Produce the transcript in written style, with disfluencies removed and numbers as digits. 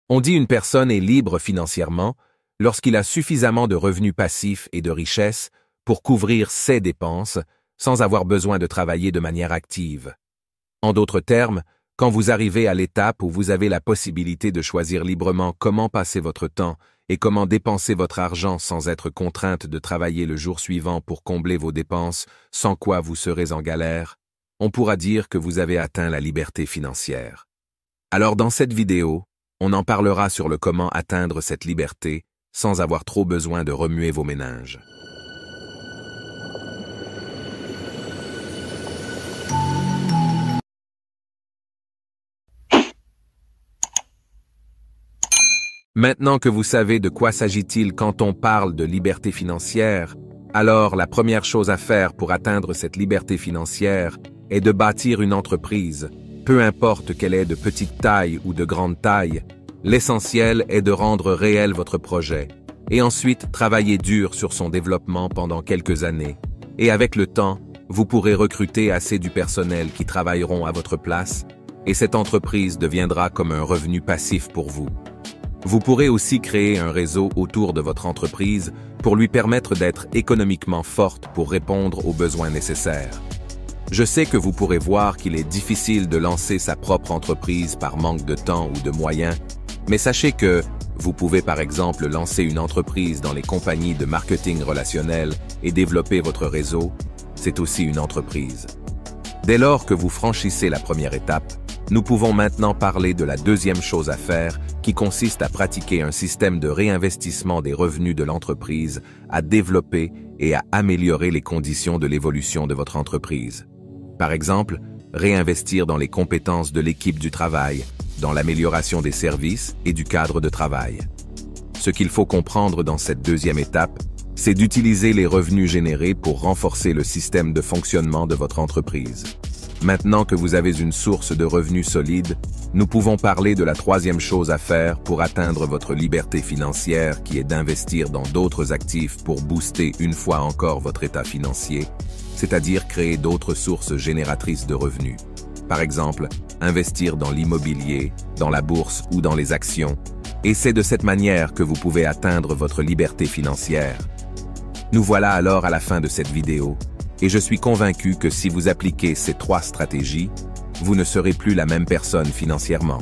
On dit une personne est libre financièrement lorsqu'il a suffisamment de revenus passifs et de richesses pour couvrir ses dépenses sans avoir besoin de travailler de manière active. En d'autres termes, quand vous arrivez à l'étape où vous avez la possibilité de choisir librement comment passer votre temps et comment dépenser votre argent sans être contrainte de travailler le jour suivant pour combler vos dépenses, sans quoi vous serez en galère, on pourra dire que vous avez atteint la liberté financière. Alors dans cette vidéo, on en parlera sur le comment atteindre cette liberté sans avoir trop besoin de remuer vos méninges. Maintenant que vous savez de quoi s'agit-il quand on parle de liberté financière, alors la première chose à faire pour atteindre cette liberté financière est de bâtir une entreprise, peu importe qu'elle est de petite taille ou de grande taille. L'essentiel est de rendre réel votre projet, et ensuite travailler dur sur son développement pendant quelques années. Et avec le temps, vous pourrez recruter assez du personnel qui travailleront à votre place, et cette entreprise deviendra comme un revenu passif pour vous. Vous pourrez aussi créer un réseau autour de votre entreprise pour lui permettre d'être économiquement forte pour répondre aux besoins nécessaires. Je sais que vous pourrez voir qu'il est difficile de lancer sa propre entreprise par manque de temps ou de moyens, mais sachez que vous pouvez par exemple lancer une entreprise dans les compagnies de marketing relationnel et développer votre réseau, c'est aussi une entreprise. Dès lors que vous franchissez la première étape, nous pouvons maintenant parler de la deuxième chose à faire, qui consiste à pratiquer un système de réinvestissement des revenus de l'entreprise, à développer et à améliorer les conditions de l'évolution de votre entreprise. Par exemple, réinvestir dans les compétences de l'équipe du travail, dans l'amélioration des services et du cadre de travail. Ce qu'il faut comprendre dans cette deuxième étape, c'est d'utiliser les revenus générés pour renforcer le système de fonctionnement de votre entreprise. Maintenant que vous avez une source de revenus solide, nous pouvons parler de la troisième chose à faire pour atteindre votre liberté financière qui est d'investir dans d'autres actifs pour booster une fois encore votre état financier, c'est-à-dire créer d'autres sources génératrices de revenus. Par exemple, investir dans l'immobilier, dans la bourse ou dans les actions, et c'est de cette manière que vous pouvez atteindre votre liberté financière. Nous voilà alors à la fin de cette vidéo. Et je suis convaincu que si vous appliquez ces 3 stratégies, vous ne serez plus la même personne financièrement.